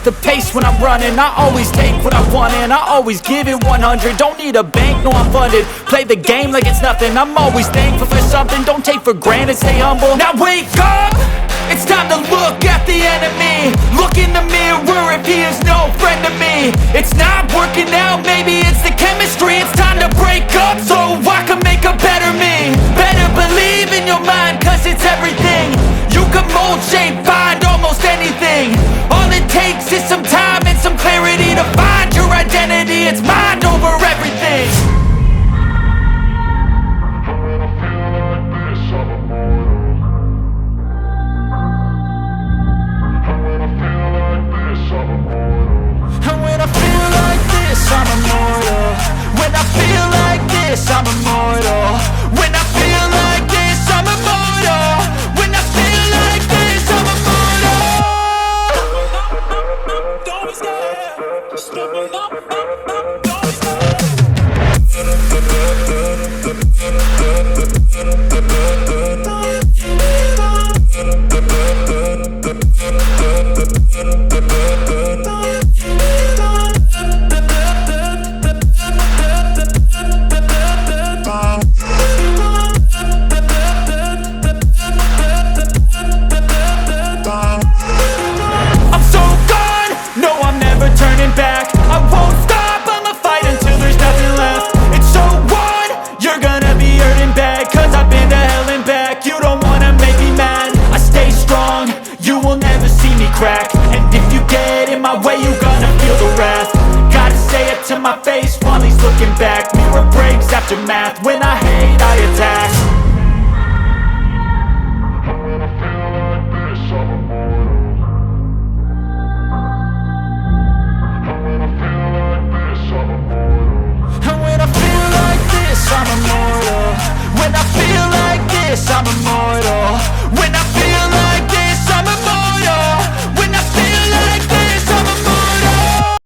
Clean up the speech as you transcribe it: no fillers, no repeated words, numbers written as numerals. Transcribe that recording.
the pace when I'm running. I always take what I want and I always give it 100. Don't need a bank, no I'm funded. Play the game like it's nothing. I'm always thankful for something. Don't take for granted, stay humble. Now wake up! It's time to look at the enemy. Look in the mirror if he is no friend to me. It's not working out, maybe it's the chemistry. It's time to break up so I can make a better me. Better believe in your mind, cause it's everything. You can mold, shape, find almost anything. All it takes is some time and some clarity to find your identity. It's mind over everything. I'm immortal. When I feel like this, I'm immortal. When I feel like this, I'm immortal. When I feel like this, I'm immortal. Don't be scared. Just level up. Don't be scared. And if you get in my way, you gonna feel the wrath. Gotta say it to my face while he's looking back. Mirror breaks after math. When I hate, I attack. When I feel like this, I'm immortal. When I feel like this, I'm immortal. When I feel like this, I'm immortal. When I feel like this, I'm immortal.